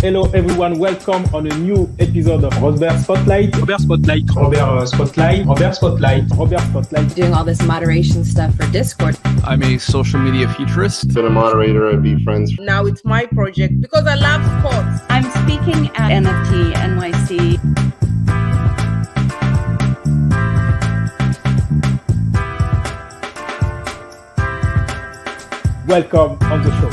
Hello everyone, welcome on a new episode of Robert Spotlight. Robert Spotlight. Robert Spotlight. Robert Spotlight. Robert Spotlight. Doing all this moderation stuff for Discord. I'm a social media futurist. Been a moderator at Be Friends. Now it's my project because I love sports. I'm speaking at NFT NYC. Welcome on the show.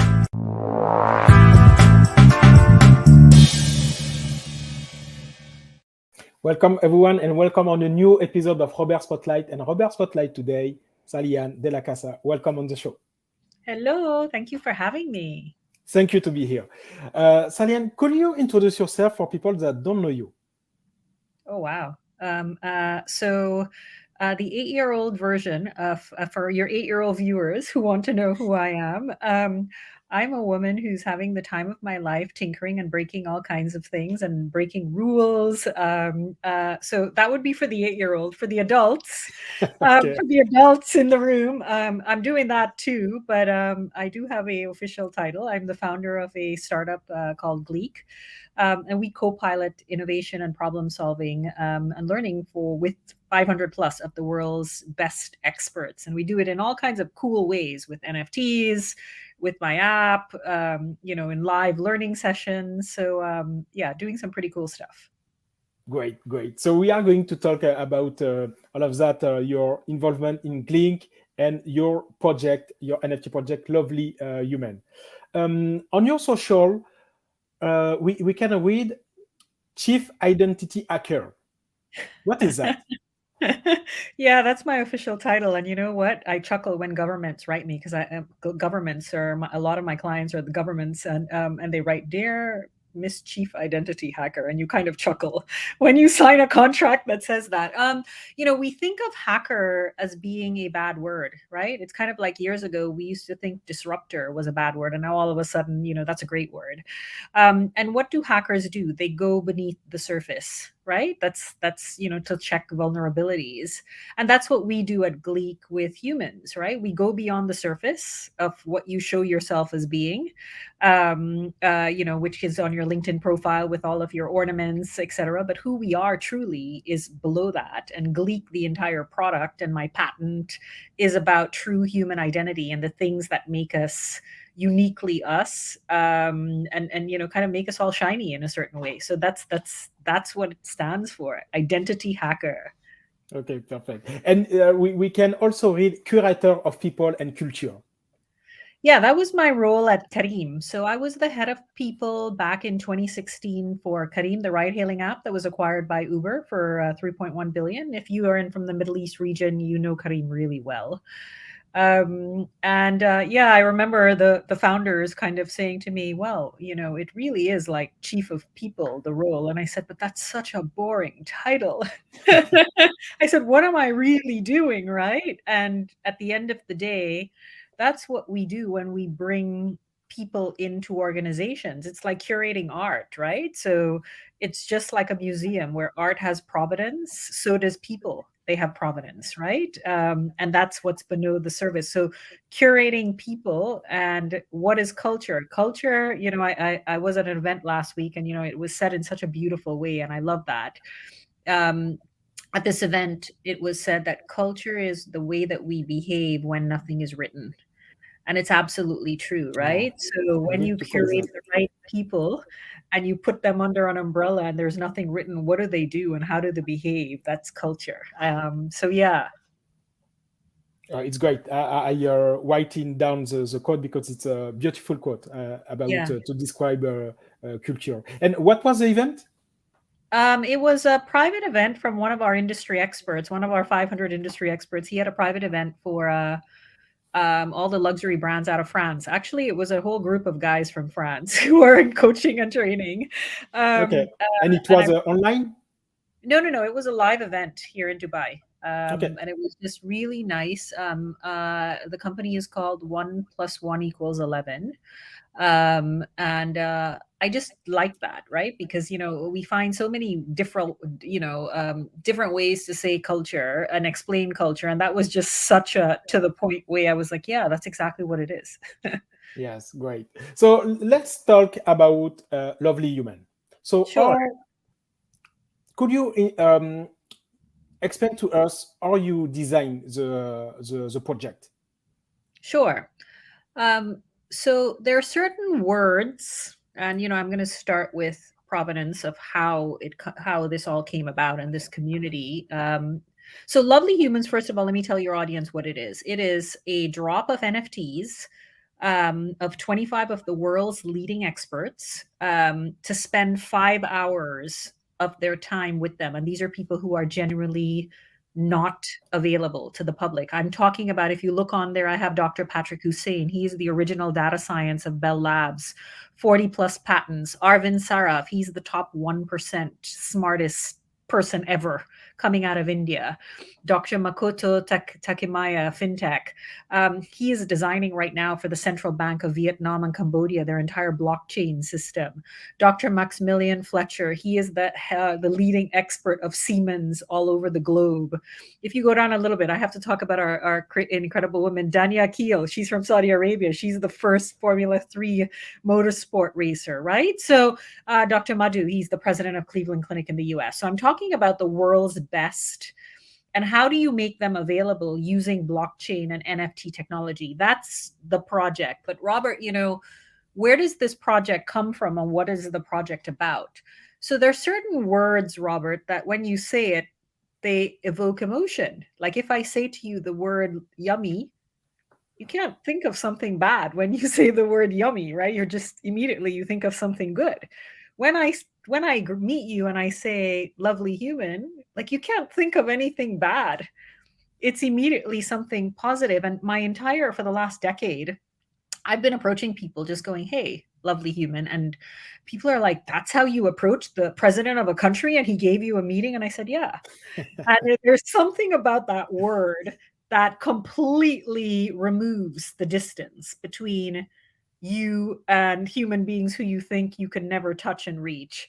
Welcome everyone and welcome on a new episode of Robert Spotlight. And Robert Spotlight today, Sallyann Della Casa. Welcome on the show. Hello, thank you for having me. Thank you to be here. Sallyann, could you introduce yourself for people that don't know you? Oh, wow. So the 8-year-old version of, for your 8-year-old viewers who want to know who I am, I'm a woman who's having the time of my life tinkering and breaking all kinds of things and breaking rules. So that would be for the 8-year-old. For the adults, Okay. for the adults in the room, I'm doing that too, but I do have an official title. I'm the founder of a startup called GLEAC. And we co-pilot innovation and problem solving and learning with 500 plus of the world's best experts. And we do it in all kinds of cool ways with NFTs, with my app, in live learning sessions. So doing some pretty cool stuff. Great. So we are going to talk about all of that, your involvement in GLEAC and your project, your NFT project, Lovely Human. On your social, we can read Chief Identity Hacker. What is that? Yeah, that's my official title. And you know what? I chuckle when governments write me because governments are a lot of my clients are the governments, and they write, "Dear Miss Chief Identity Hacker," and you kind of chuckle when you sign a contract that says that. We think of hacker as being a bad word, right? It's kind of like years ago we used to think disruptor was a bad word, and now all of a sudden, that's a great word. And what do hackers do? They go beneath the surface, right? That's to check vulnerabilities, and that's what we do at GLEAC with humans, right? We go beyond the surface of what you show yourself as being, which is on your LinkedIn profile with all of your ornaments, etc. But who we are truly is below that. And GLEAC, the entire product, and my patent is about true human identity and the things that make us uniquely us, and kind of make us all shiny in a certain way. So that's what it stands for, identity hacker. Okay, perfect. And we can also read curator of people and culture. Yeah, that was my role at Careem. So I was the head of people back in 2016 for Careem, the ride-hailing app that was acquired by Uber for 3.1 billion. If you are from the Middle East region, you know Careem really well. I remember the founders kind of saying to me, well, it really is like chief of people, the role. And I said, but that's such a boring title. I said, what am I really doing, right? And at the end of the day, that's what we do when we bring people into organizations. It's like curating art, right? So it's just like a museum where art has provenance, so does people. They have provenance, right? And that's what's below the surface. So curating people. And what is culture? Culture, I was at an event last week, and it was said in such a beautiful way, and I love that. At this event, it was said that culture is the way that we behave when nothing is written. And it's absolutely true, right? So when you curate the right people and you put them under an umbrella and there's nothing written, what do they do and how do they behave? That's culture. It's great. I writing down the quote because it's a beautiful quote about to describe culture. And what was the event? It was a private event from one of our industry experts, one of our 500 industry experts. He had a private event for all the luxury brands out of France. Actually, it was a whole group of guys from France who are in coaching and training. Okay. And it was online? No. It was a live event here in Dubai. And it was just really nice. The company is called 1 + 1 = 11. I just like that, right? Because, we find so many different ways to say culture and explain culture. And that was just such a to the point way I was like, yeah, that's exactly what it is. Yes, great. So let's talk about lovely human. So Sure. could you explain to us how you design the project? Sure. So there are certain words, and I'm going to start with provenance of how this all came about in this community. So lovely humans, first of all, let me tell your audience what it is. It is a drop of NFTs of 25 of the world's leading experts to spend 5 hours of their time with them. And these are people who are generally not available to the public. I'm talking about, if you look on there, I have Dr. Patrick Hussein. He's the original data science of Bell Labs, 40 plus patents. Arvind Saraf, he's the top 1% smartest person ever coming out of India. Dr. Makoto Takemaya, fintech. He is designing right now for the Central Bank of Vietnam and Cambodia their entire blockchain system. Dr. Maximilian Fletcher, he is the leading expert of Siemens all over the globe. If you go down a little bit, I have to talk about our incredible woman, Dania Keel. She's from Saudi Arabia. She's the first Formula 3 motorsport racer, right? So Dr. Madhu, he's the president of Cleveland Clinic in the US. So I'm talking about the world's best. And how do you make them available using blockchain and NFT technology? That's the project. But Robert, where does this project come from and what is the project about? So there are certain words, Robert, that when you say it, they evoke emotion. Like if I say to you the word yummy, you can't think of something bad when you say the word yummy, right? You're just immediately you think of something good. When I meet you and I say lovely human, like you can't think of anything bad. It's immediately something positive. And for the last decade, I've been approaching people just going, hey, lovely human. And people are like, that's how you approach the president of a country and he gave you a meeting? And I said, yeah. And there's something about that word that completely removes the distance between you and human beings who you think you can never touch and reach.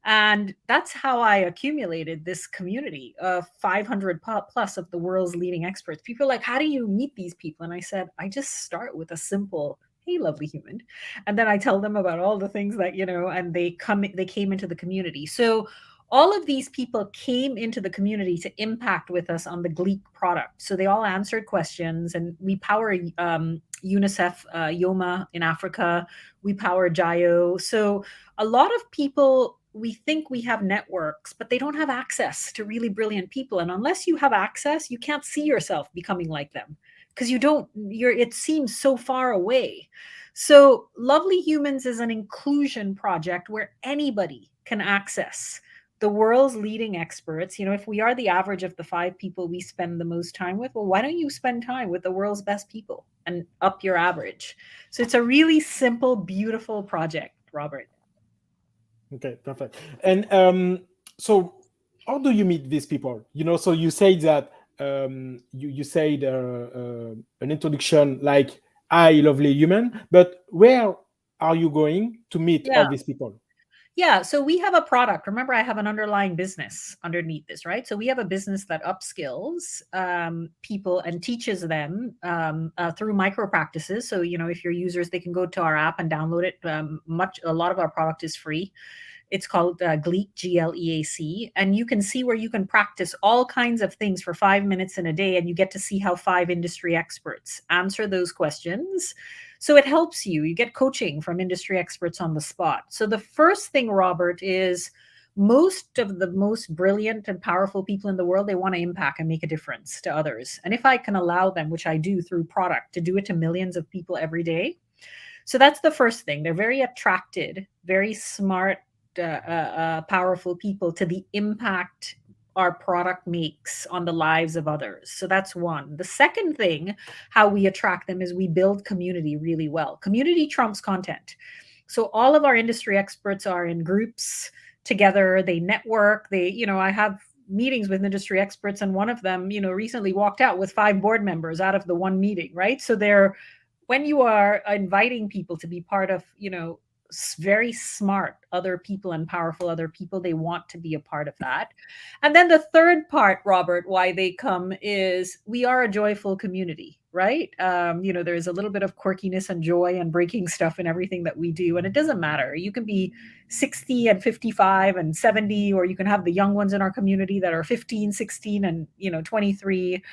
And that's how I accumulated this community of 500 plus of the world's leading experts. People are like, how do you meet these people? And I said, I just start with a simple, hey, lovely human. And then I tell them about all the things that, and they came into the community. So all of these people came into the community to impact with us on the GLEAC product. So they all answered questions, and we power UNICEF, Yoma in Africa. We power Jayo. So a lot of people, we think we have networks, but they don't have access to really brilliant people. And unless you have access, you can't see yourself becoming like them because it seems so far away. So Lovely Humans is an inclusion project where anybody can access the world's leading experts. If we are the average of the 5 people we spend the most time with, well, why don't you spend time with the world's best people and up your average? So it's a really simple, beautiful project, Robert. Okay, perfect. And so how do you meet these people? So you say that you said an introduction like, I, lovely human, but where are you going to meet all these people? Yeah, so we have a product. Remember, I have an underlying business underneath this, right? So we have a business that upskills people and teaches them through micro practices. So, if your users, they can go to our app and download it. A lot of our product is free. It's called GLEAC, GLEAC. And you can see where you can practice all kinds of things for 5 minutes in a day. And you get to see how 5 industry experts answer those questions. So it helps you. You get coaching from industry experts on the spot. So the first thing, Robert, is most of the most brilliant and powerful people in the world, they want to impact and make a difference to others. And if I can allow them, which I do through product, to do it to millions of people every day. So that's the first thing. They're very attracted, very smart, powerful people to the impact our product makes on the lives of others. So that's one. The second thing, how we attract them, is we build community really well. Community trumps content. So all of our industry experts are in groups together. They network. I have meetings with industry experts, and one of them, recently walked out with 5 board members out of the one meeting, right? So when you are inviting people to be part of, very smart other people and powerful other people, they want to be a part of that. And then the third part, Robert, why they come is we are a joyful community. right? There's a little bit of quirkiness and joy and breaking stuff in everything that we do. And it doesn't matter. You can be 60 and 55 and 70, or you can have the young ones in our community that are 15, 16, and 23.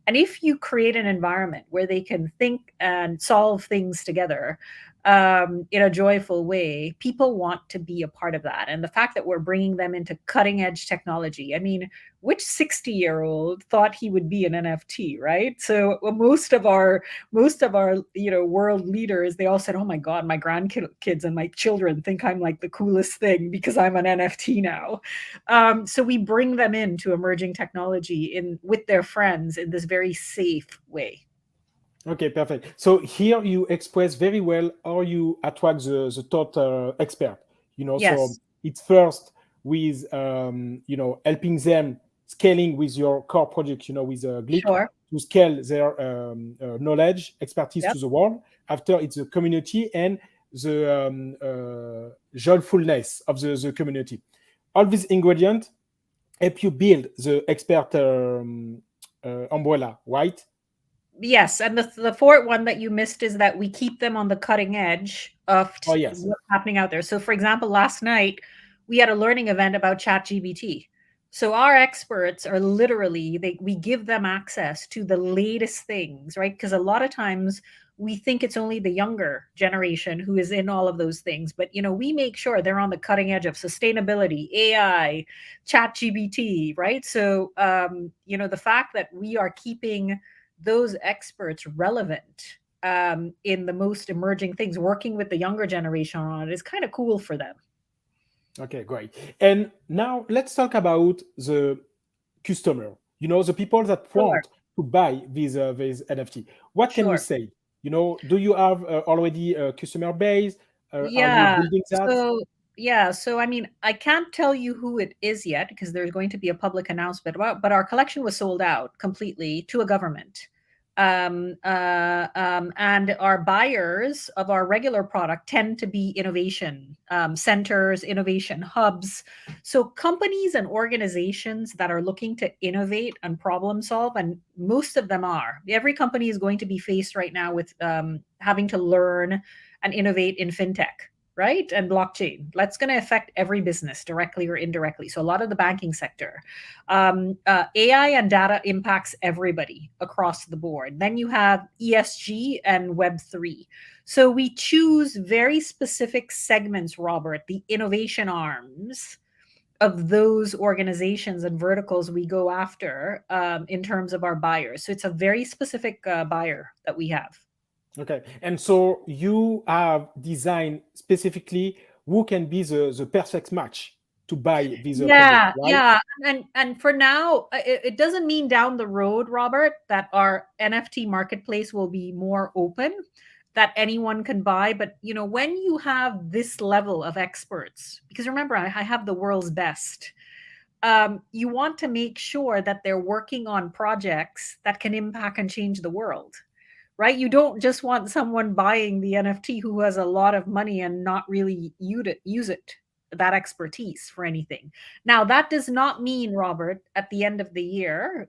And if you create an environment where they can think and solve things together in a joyful way, people want to be a part of that. And the fact that we're bringing them into cutting edge technology, I mean, which 60-year-old thought he would be an NFT, right? So most of our world leaders, they all said, oh my God, my grandkids and my children think I'm like the coolest thing because I'm an NFT now. So we bring them into emerging technology with their friends in this very safe way. Okay, perfect. So here you express very well how you attract the thought expert. Yes. So it's first with helping them scaling with your core project. With GLEAC Sure. to scale their knowledge, expertise to the world. After it's the community and the joyfulness of the community. All these ingredients help you build the expert umbrella, right? Yes, and the fourth one that you missed is that we keep them on the cutting edge of what's happening out there. So, for example, last night we had a learning event about ChatGPT. So our experts are literally we give them access to the latest things, right? Because a lot of times we think it's only the younger generation who is in all of those things, but we make sure they're on the cutting edge of sustainability, AI, ChatGPT, right? So the fact that we are keeping those experts relevant in the most emerging things, working with the younger generation on it is kind of cool for them. Okay, great. And now let's talk about the customer, the people that want to buy these NFT. What can you say? Do you have already a customer base? Are you building that? So I mean, I can't tell you who it is yet because there's going to be a public announcement, but our collection was sold out completely to a government. And our buyers of our regular product tend to be innovation centers, innovation hubs. So companies and organizations that are looking to innovate and problem solve, and most of them are. Every company is going to be faced right now with having to learn and innovate in fintech, right? And blockchain. That's going to affect every business directly or indirectly. So a lot of the banking sector. AI and data impacts everybody across the board. Then you have ESG and Web3. So we choose very specific segments, Robert, the innovation arms of those organizations and verticals we go after in terms of our buyers. So it's a very specific buyer that we have. Okay, and so you have designed specifically who can be the perfect match to buy these projects, right? Yeah. And for now, it doesn't mean down the road, Robert, that our NFT marketplace will be more open, that anyone can buy. But when you have this level of experts, because remember, I have the world's best. You want to make sure that they're working on projects that can impact and change the world. Right? You don't just want someone buying the NFT who has a lot of money and not really use that expertise for anything. Now, that does not mean, Robert, at the end of the year,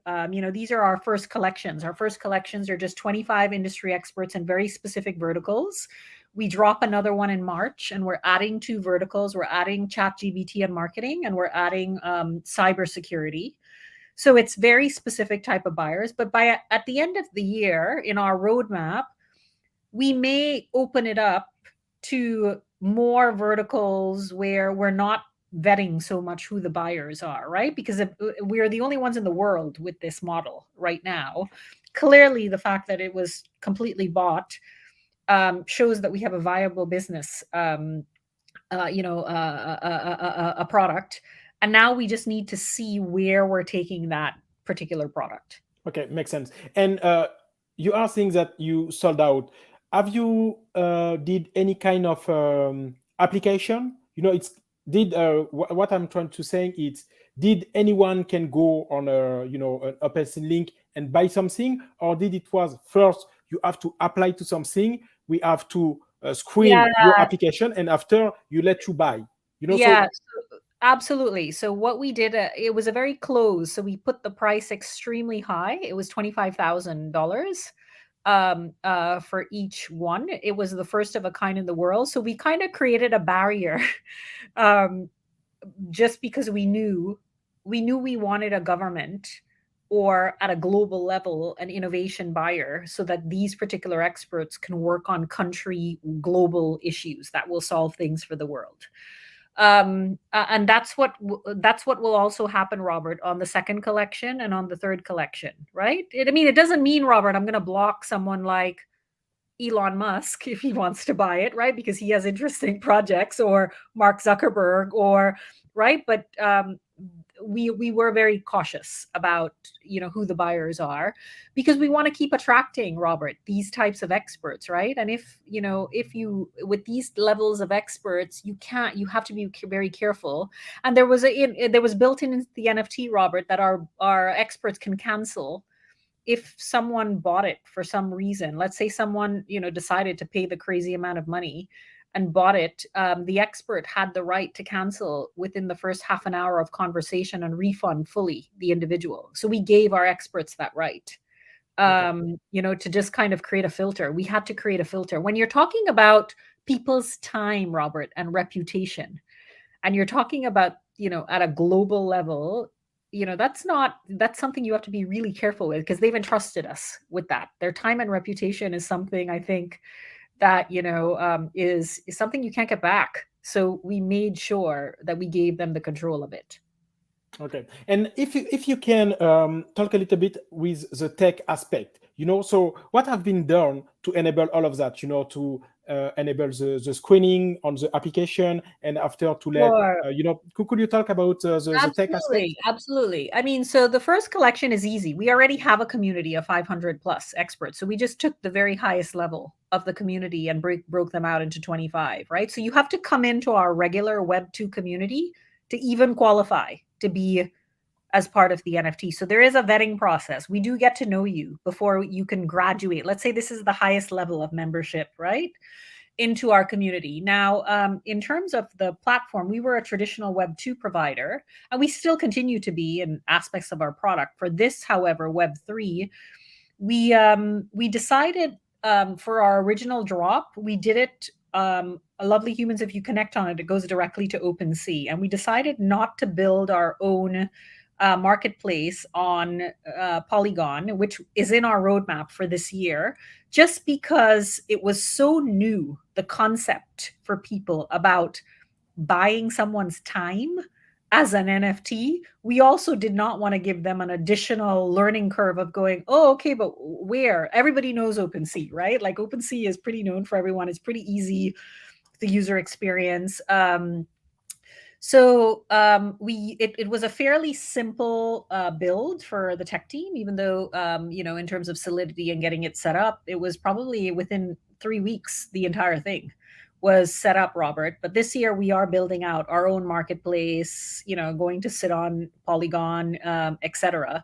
these are our first collections. Our first collections are just 25 industry experts in very specific verticals. We drop another one in March, and we're adding 2 verticals. We're adding ChatGPT and marketing, and we're adding cybersecurity. So it's very specific type of buyers, but at the end of the year in our roadmap, we may open it up to more verticals where we're not vetting so much who the buyers are, right? Because we're the only ones in the world with this model right now. Clearly, the fact that it was completely bought shows that we have a viable business, a product. And now we just need to see where we're taking that particular product. Okay, makes sense. And you are saying that you sold out. Have you did any kind of application? What I'm trying to say is, did anyone can go on an open link and buy something, or did it was first you have to apply to something, we have to screen your application, and after you let you buy? Absolutely. So what we did, it was a very close. So we put the price extremely high. It was $25,000. for each one. It was the first of a kind in the world. So we kind of created a barrier just because we knew we wanted a government or at a global level, an innovation buyer, so that these particular experts can work on country global issues that will solve things for the world. And that's what will also happen, Robert, on the second collection and on the third collection, right? It doesn't mean, Robert, I'm going to block someone like Elon Musk if he wants to buy it, right? Because he has interesting projects, or Mark Zuckerberg, or right. But we were very cautious about who the buyers are, because we want to keep attracting, Robert, these types of experts, right? And if you with these levels of experts, you have to be very careful. And there was built into the NFT, Robert, that our experts can cancel if someone bought it for some reason. Let's say someone decided to pay the crazy amount of money and bought it, the expert had the right to cancel within the first half an hour of conversation and refund fully the individual. So we gave our experts that right, to just kind of create a filter. We had to create a filter. When you're talking about people's time, Robert, and reputation, and you're talking about, at a global level, that's something you have to be really careful with, because they've entrusted us with that. Their time and reputation is something, I think, that is something you can't get back. So we made sure that we gave them the control of it. Okay, and if you can talk a little bit with the tech aspect, so what have been done to enable all of that, to enable the screening on the application, and after to let Sure. could you talk about the tech aspect? Absolutely. So the first collection is easy. We already have a community of 500 plus experts. So we just took the very highest level of the community and broke them out into 25, right? So you have to come into our regular Web2 community to even qualify to be as part of the NFT. So there is a vetting process. We do get to know you before you can graduate. Let's say this is the highest level of membership, right, into our community. Now, in terms of the platform, we were a traditional Web2 provider, and we still continue to be in aspects of our product. For this, however, Web3, we decided for our original drop, we did it, a lovely Humans, if you connect on it, it goes directly to OpenSea. And we decided not to build our own marketplace on Polygon, which is in our roadmap for this year, just because it was so new, the concept for people about buying someone's time as an NFT. We also did not want to give them an additional learning curve of going, oh, okay, but where? Everybody knows OpenSea, right? Like OpenSea is pretty known for everyone. It's pretty easy, the user experience. So it was a fairly simple build for the tech team, even though, in terms of solidity and getting it set up, it was probably within 3 weeks, the entire thing was set up, Robert. But this year we are building out our own marketplace, going to sit on Polygon, etc.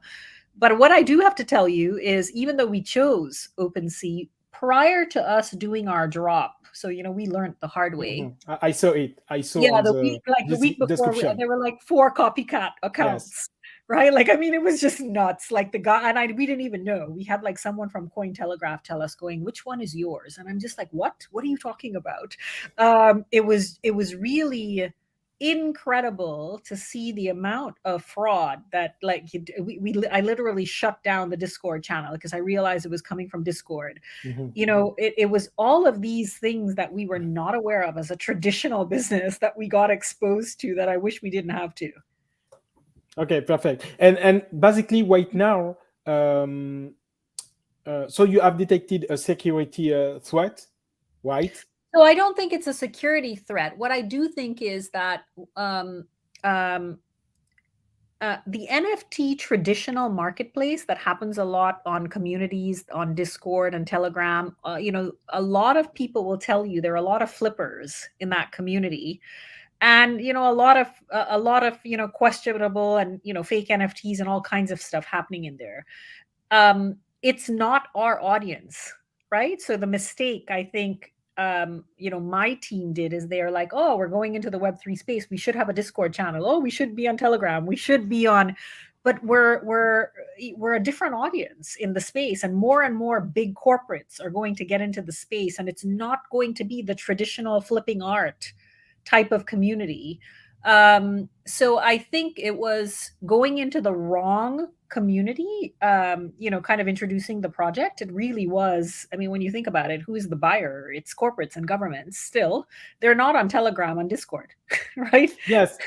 But what I do have to tell you is, even though we chose OpenSea prior to us doing our drop, so we learned the hard way. Mm-hmm. I saw it. The week before, there were like 4 copycat accounts. Yes. Right? It was just nuts. Like the guy, and we didn't even know. We had like someone from Cointelegraph tell us, going, which one is yours? And I'm just like, what are you talking about? It was really incredible to see the amount of fraud that I literally shut down the Discord channel because I realized it was coming from Discord. Mm-hmm. It was all of these things that we were not aware of as a traditional business that we got exposed to, that I wish we didn't have to. Okay, perfect. And basically right now, so you have detected a security threat, right? So I don't think it's a security threat. What I do think is that the NFT traditional marketplace that happens a lot on communities, on Discord and Telegram, a lot of people will tell you there are a lot of flippers in that community. And, a lot of questionable and, fake NFTs and all kinds of stuff happening in there. It's not our audience, right? So the mistake, I think, my team did is they're like, oh, we're going into the Web3 space. We should have a Discord channel. Oh, we should be on Telegram. We should be on but we're a different audience in the space, and more big corporates are going to get into the space, and it's not going to be the traditional flipping art type of community. So I think it was going into the wrong community, kind of introducing the project. It really was. I mean, when you think about it, who is the buyer? It's corporates and governments. Still, they're not on Telegram, on Discord, right? Yes,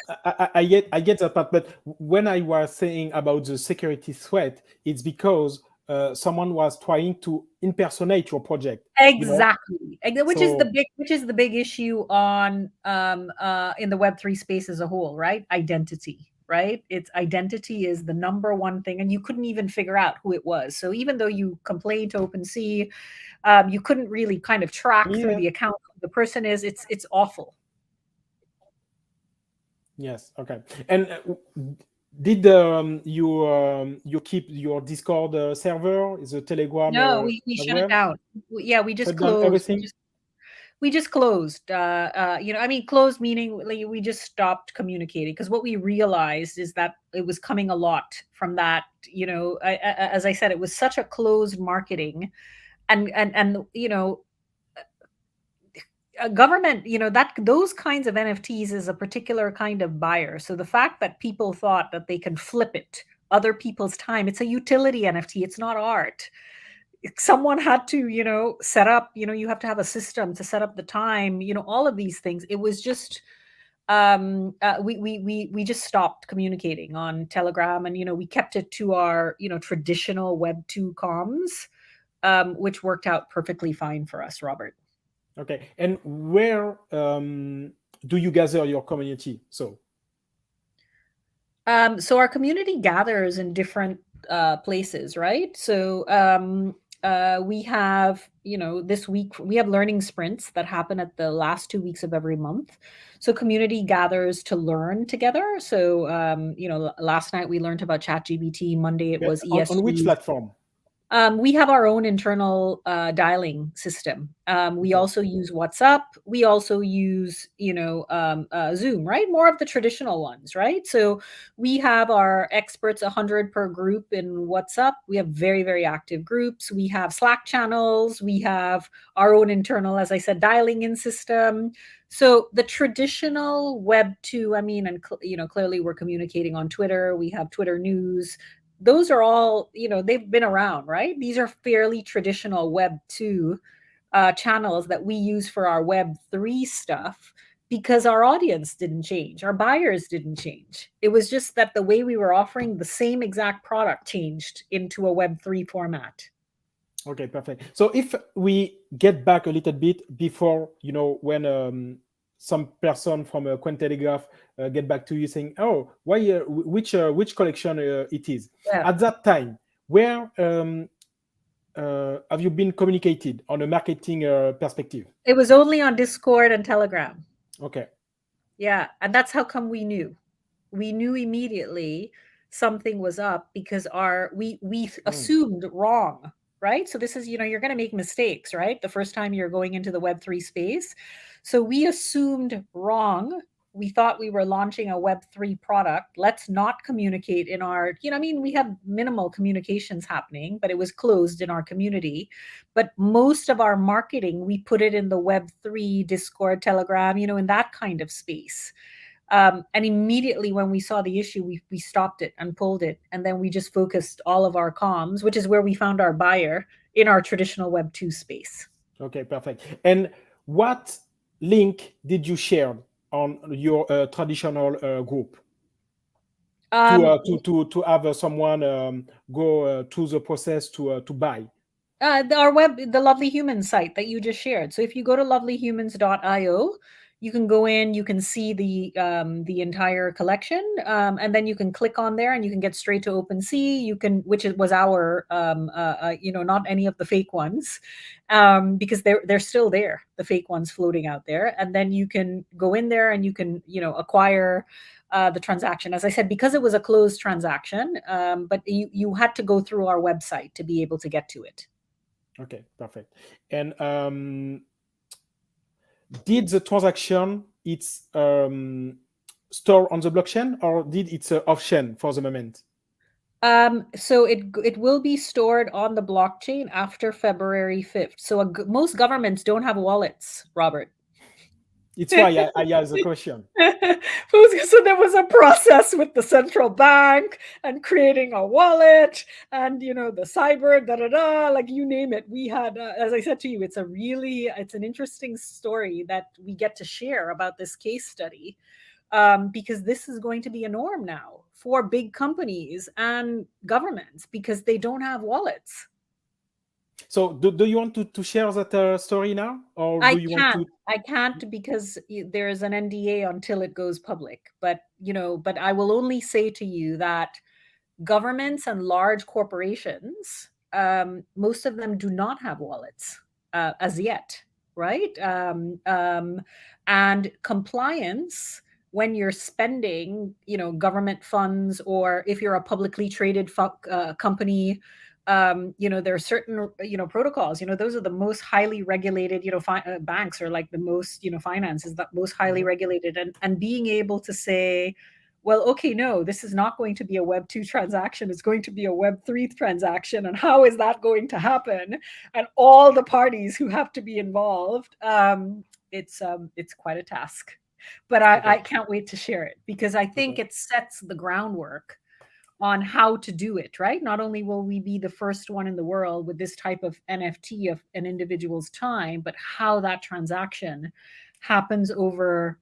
I get that part. But when I was saying about the security threat, it's because someone was trying to impersonate your project. Exactly. Which is So- the big issue on in the Web3 space as a whole, right? Identity, right? It's identity is the number one thing, and you couldn't even figure out who it was. So even though you complained to OpenSea, you couldn't really kind of track through the account who the person is. It's awful. Yes. Okay. And did you keep your Discord server? Is a Telegram? No, we as shut well? it down. Yeah, we just Shut down closed. everything? We just closed. I mean, closed meaning like, we just stopped communicating, because what we realized is that it was coming a lot from that. As I said, it was such a closed marketing, and a government, that those kinds of NFTs is a particular kind of buyer. So the fact that people thought that they can flip it other people's time, it's a utility NFT, it's not art. Someone had to, set up, you have to have a system to set up the time, all of these things. It was just, we just stopped communicating on Telegram, and, we kept it to our, traditional Web2 comms, which worked out perfectly fine for us, Robert. Okay. And where do you gather your community? So our community gathers in different places, right? So we have, this week we have learning sprints that happen at the last 2 weeks of every month. So community gathers to learn together. So last night we learned about ChatGPT. Monday it was ESG. On which platform? We have our own internal dialing system. We also use WhatsApp. We also use, Zoom, right? More of the traditional ones, right? So we have our experts, 100 per group in WhatsApp. We have very, very active groups. We have Slack channels. We have our own internal, as I said, dialing in system. So the traditional Web2, and clearly we're communicating on Twitter. We have Twitter news. Those are all, they've been around, right? These are fairly traditional Web2 channels that we use for our Web3 stuff, because our audience didn't change. Our buyers didn't change. It was just that the way we were offering the same exact product changed into a Web3 format. Okay, perfect. So if we get back a little bit before, when some person from Cointelegraph get back to you saying, "Oh, why? Which collection it is?" Yeah. At that time, where have you been communicated on a marketing perspective? It was only on Discord and Telegram. Okay. Yeah, and that's how come we knew. We knew immediately something was up, because we assumed wrong, right? So this is, you're going to make mistakes, right? The first time you're going into the Web3 space. So we assumed wrong. We thought we were launching a Web3 product. Let's not communicate in our, we have minimal communications happening, but it was closed in our community. But most of our marketing, we put it in the Web3, Discord, Telegram, in that kind of space. And immediately when we saw the issue, we stopped it and pulled it. And then we just focused all of our comms, which is where we found our buyer, in our traditional Web2 space. Okay, perfect. And what link did you share on your traditional group to have someone go through the process to buy? The Lovely Humans site that you just shared. So if you go to lovelyhumans.io, you can go in, you can see the entire collection, and then you can click on there and you can get straight to OpenSea. Which was our, not any of the fake ones, because they're still there, the fake ones floating out there. And then you can go in there and you can, acquire the transaction. As I said, because it was a closed transaction, but you had to go through our website to be able to get to it. Okay, perfect. And did the transaction store on the blockchain, or did it off-chain for the moment? So it will be stored on the blockchain after February 5th. So most governments don't have wallets, Robert. It's why I asked the question. So there was a process with the central bank and creating a wallet and, the cyber, like you name it. We had, as I said to you, it's an interesting story that we get to share about this case study, because this is going to be a norm now for big companies and governments because they don't have wallets. So do you want to share that story now, or do you want to? I can't because there is an NDA until it goes public. But I will only say to you that governments and large corporations, most of them do not have wallets as yet, right? And compliance when you're spending, government funds, or if you're a publicly traded company. There are certain, protocols, those are the most highly regulated, banks are like the most, finance is the most highly regulated, and being able to say, well, okay, no, this is not going to be a Web 2 transaction. It's going to be a Web 3 transaction. And how is that going to happen? And all the parties who have to be involved, it's quite a task. But I can't wait to share it because I think it sets the groundwork on how to do it, right? Not only will we be the first one in the world with this type of NFT of an individual's time, but how that transaction happens over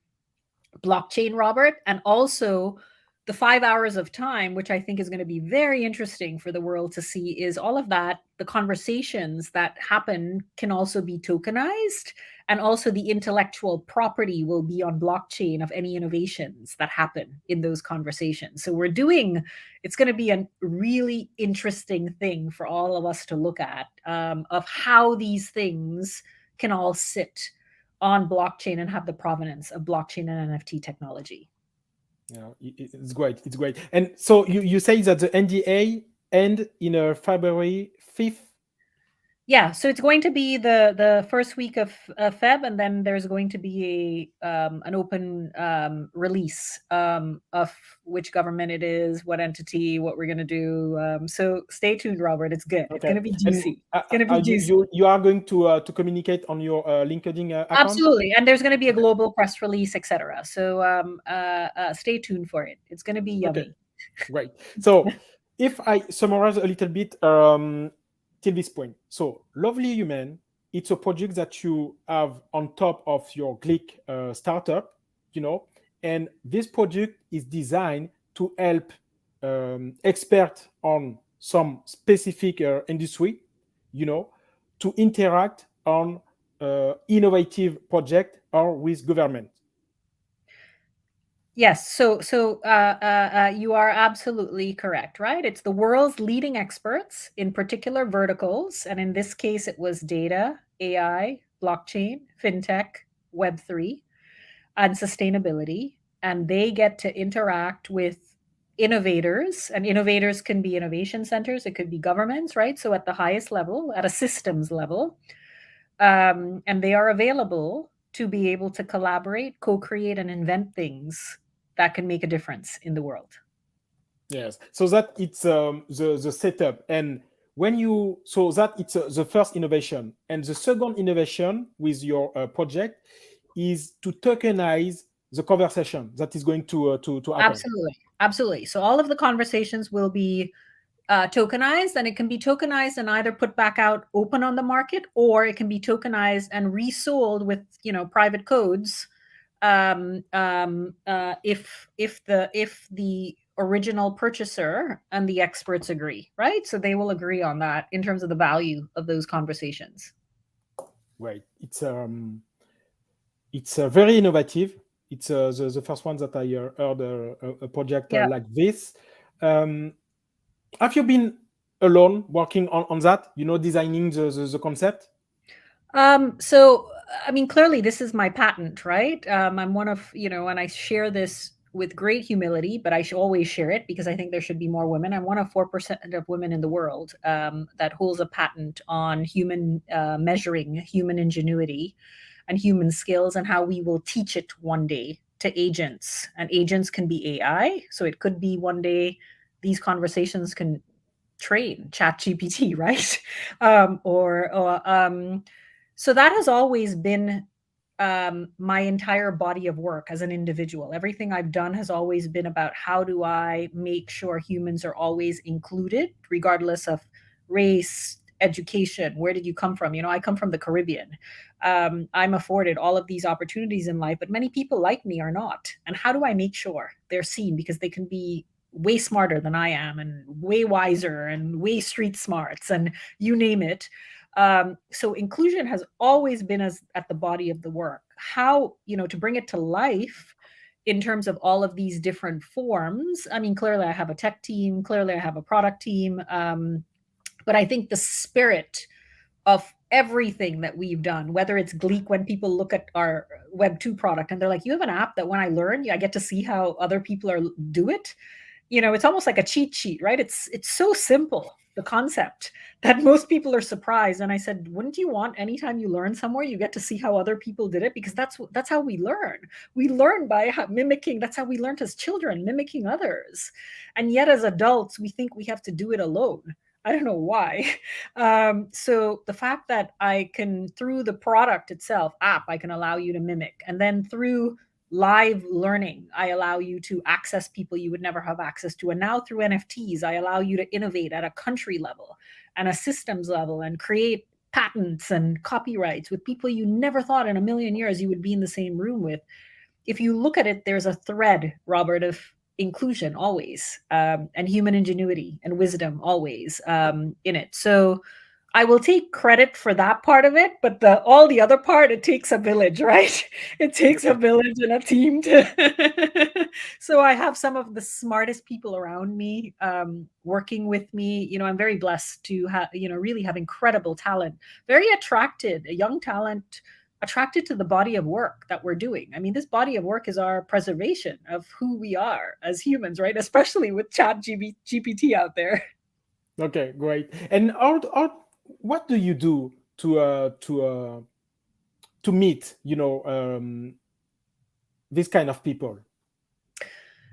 blockchain, Robert, and also the 5 hours of time, which I think is going to be very interesting for the world to see, is all of that, the conversations that happen can also be tokenized, and also the intellectual property will be on blockchain of any innovations that happen in those conversations. So it's going to be a really interesting thing for all of us to look at, of how these things can all sit on blockchain and have the provenance of blockchain and NFT technology. Yeah, it's great. It's great. And so you say that the NDA end in February 5th? Yeah, so it's going to be the first week of Feb, and then there's going to be an open release of which government it is, what entity, what we're going to do. So stay tuned, Robert. It's good. Okay. It's going to be juicy. It's going to be juicy. You are going to communicate on your LinkedIn account? Absolutely, and there's going to be a global press release, etc. So stay tuned for it. It's going to be yummy. Okay. Great. So if I summarize a little bit till this point. So Lovely Human, it's a project that you have on top of your GLEAC startup, and this project is designed to help experts on some specific industry, to interact on innovative project or with government. Yes, so you are absolutely correct, right? It's the world's leading experts in particular verticals, and in this case, it was data, AI, blockchain, fintech, Web3, and sustainability, and they get to interact with innovators, and innovators can be innovation centers, it could be governments, right? So at the highest level, at a systems level, and they are available to be able to collaborate, co-create, and invent things that can make a difference in the world. Yes, so that it's the setup, and it's the first innovation, and the second innovation with your project is to tokenize the conversation that is going to happen. Absolutely. So all of the conversations will be tokenized, and it can be tokenized and either put back out open on the market, or it can be tokenized and resold with private codes if the original purchaser and the experts agree, right? So they will agree on that in terms of the value of those conversations. Right. It's very innovative. It's the first one that I heard a project like this. Have you been alone working on that, designing the concept? So, I mean, clearly this is my patent, right? I'm one of, and I share this with great humility, but I should always share it because I think there should be more women. I'm one of 4% of women in the world that holds a patent on measuring human ingenuity and human skills, and how we will teach it one day to agents. And agents can be AI. So it could be one day these conversations can train ChatGPT, right? So that has always been my entire body of work as an individual. Everything I've done has always been about how do I make sure humans are always included, regardless of race, education, where did you come from? I come from the Caribbean. I'm afforded all of these opportunities in life, but many people like me are not. And how do I make sure they're seen? Because they can be way smarter than I am, and way wiser, and way street smarts, and you name it. So inclusion has always been at the body of the work. How, to bring it to life in terms of all of these different forms. I mean, clearly I have a tech team, clearly I have a product team. But I think the spirit of everything that we've done, whether it's GLEAC, when people look at our Web 2 product and they're like, you have an app that when I learn, I get to see how other people do it. It's almost like a cheat sheet, right? It's so simple, the concept, that most people are surprised. And I said, wouldn't you want anytime you learn somewhere, you get to see how other people did it? Because that's how we learn. We learn by mimicking. That's how we learned as children, mimicking others. And yet as adults, we think we have to do it alone. I don't know why. So the fact that I can, through the product itself, app, I can allow you to mimic. And then through live learning, I allow you to access people you would never have access to. And now through NFTs, I allow you to innovate at a country level and a systems level and create patents and copyrights with people you never thought in a million years you would be in the same room with. If you look at it, there's a thread, Robert, of inclusion always, and human ingenuity and wisdom always in it. So I will take credit for that part of it, but all the other part, it takes a village, right? It takes a village and a team to. So I have some of the smartest people around me working with me. I'm very blessed to have, really have incredible talent, very attracted, a young talent, attracted to the body of work that we're doing. I mean, this body of work is our preservation of who we are as humans, right? Especially with ChatGPT out there. Okay, great. And what do you do to meet, this kind of people?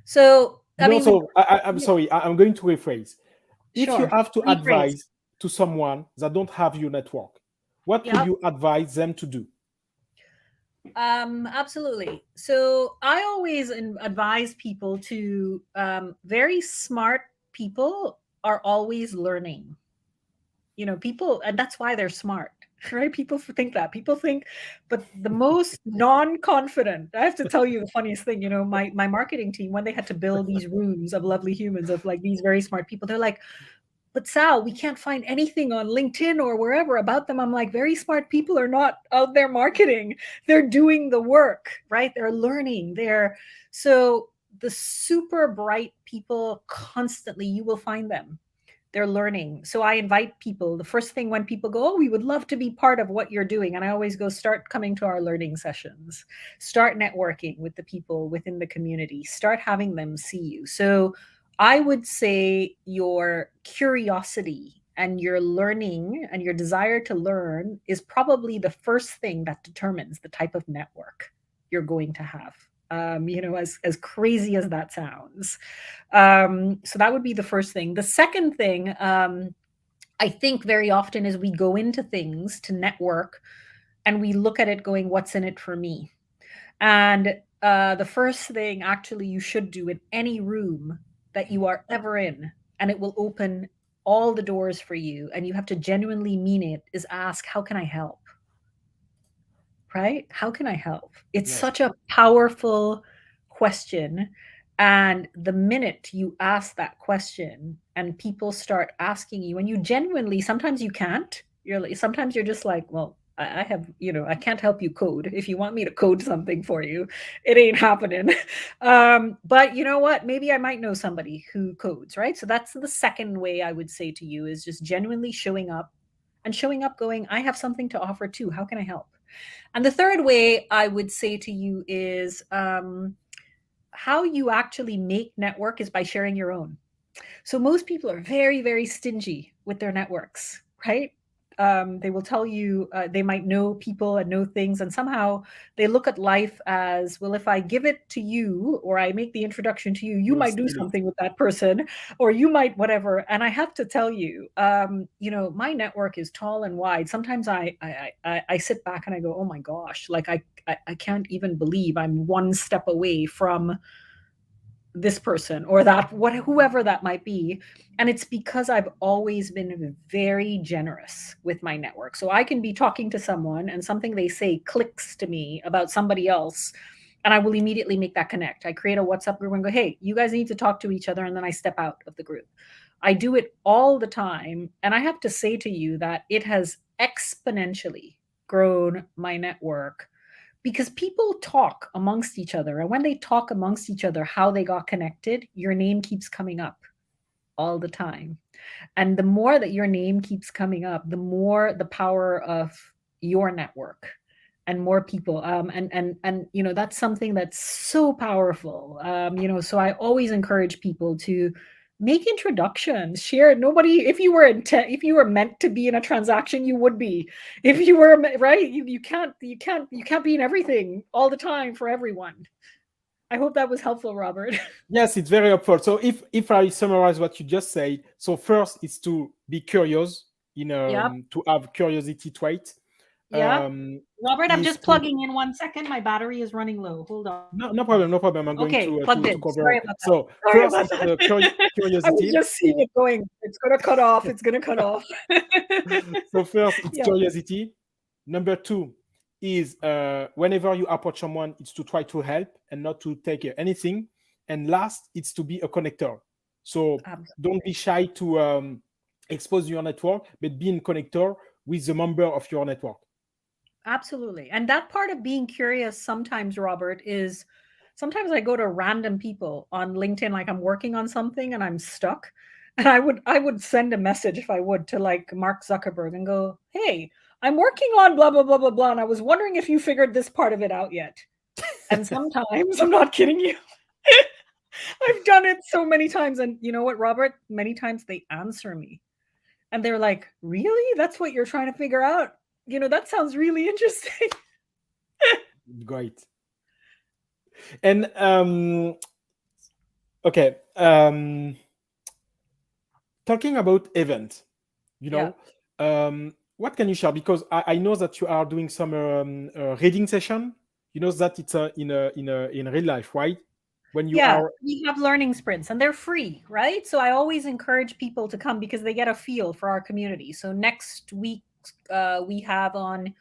So I'm sorry, I'm going to rephrase. If you have to advise to someone that don't have your network, what would you advise them to do? Absolutely. So I always advise people to, very smart people are always learning. People, and that's why they're smart, right? People think that. People think, but the most non-confident, I have to tell you the funniest thing, my marketing team, when they had to build these rooms of lovely humans, of like these very smart people, they're like, but Sal, we can't find anything on LinkedIn or wherever about them. I'm like, very smart people are not out there marketing. They're doing the work, right? They're learning. So the super bright people, constantly, you will find them. They're learning. So I invite people. The first thing when people go, oh, we would love to be part of what you're doing. And I always go, start coming to our learning sessions, start networking with the people within the community, start having them see you. So I would say your curiosity and your learning and your desire to learn is probably the first thing that determines the type of network you're going to have. As crazy as that sounds. So that would be the first thing. The second thing, I think very often is we go into things to network and we look at it going, what's in it for me? And the first thing actually you should do in any room that you are ever in, and it will open all the doors for you, and you have to genuinely mean it, is ask, how can I help? Right? How can I help? It's such a powerful question. And the minute you ask that question and people start asking you, and you genuinely, sometimes you can't, sometimes you're just like, well, I have, I can't help you code. If you want me to code something for you, it ain't happening. But you know what? Maybe I might know somebody who codes, right? So that's the second way I would say to you, is just genuinely showing up going, I have something to offer too. How can I help? And the third way I would say to you is how you actually make network is by sharing your own. So most people are very, very stingy with their networks, right? They will tell you they might know people and know things, and somehow they look at life as, well, if I give it to you or I make the introduction to you, you might do something with that person, or you might whatever. And I have to tell you, my network is tall and wide. Sometimes I sit back and I go, oh my gosh, like I can't even believe I'm one step away from this person or that, whoever that might be. And it's because I've always been very generous with my network. So I can be talking to someone and something they say clicks to me about somebody else, and I will immediately make that connect. I create a WhatsApp group and go, hey, you guys need to talk to each other. And then I step out of the group. I do it all the time. And I have to say to you that it has exponentially grown my network, because people talk amongst each other. And when they talk amongst each other, how they got connected, your name keeps coming up all the time. And the more that your name keeps coming up, the more the power of your network and more people. And that's something that's so powerful. So I always encourage people to make introductions, share. Nobody, if you were meant to be in a transaction, you would be. If you were right, you can't be in everything all the time for everyone. I hope that was helpful, Robert. Yes, it's very helpful. So if I summarize what you just said, so first is to be curious, to have curiosity trait. Yeah. Robert, I'm just plugging in 1 second. My battery is running low. Hold on. No problem. I'm going to cover. Sorry about that. So Sorry first, curiosity. I was just seeing it going. It's going to cut off. So first, it's curiosity. Number 2 is whenever you approach someone, it's to try to help and not to take anything. And last, it's to be a connector. So don't be shy to expose your network, but be a connector with the member of your network. Absolutely. And that part of being curious sometimes, Robert, is sometimes I go to random people on LinkedIn, like I'm working on something and I'm stuck. And I would send a message, if I would, to like Mark Zuckerberg and go, hey, I'm working on blah, blah, blah, blah, blah. And I was wondering if you figured this part of it out yet. And sometimes, I'm not kidding you, I've done it so many times. And you know what, Robert? Many times they answer me. And they're like, really? That's what you're trying to figure out? That sounds really interesting. Great. And okay. Talking about event, what can you share? Because I know that you are doing some reading session. You know that it's in real life, right? When you we have learning sprints and they're free, right? So I always encourage people to come because they get a feel for our community. So next week we have on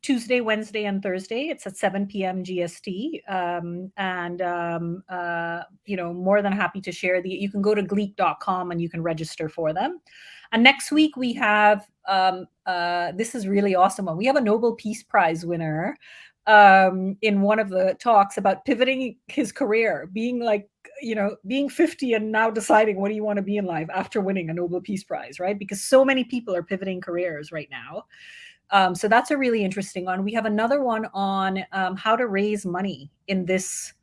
Tuesday, Wednesday, and Thursday. It's at 7 p.m. GST. More than happy to share. You can go to GLEAC.com and you can register for them. And next week we have, this is really awesome one. We have a Nobel Peace Prize winner in one of the talks about pivoting his career, being 50 and now deciding what do you want to be in life after winning a Nobel Peace Prize, right? Because so many people are pivoting careers right now. So that's a really interesting one. We have another one on how to raise money in this,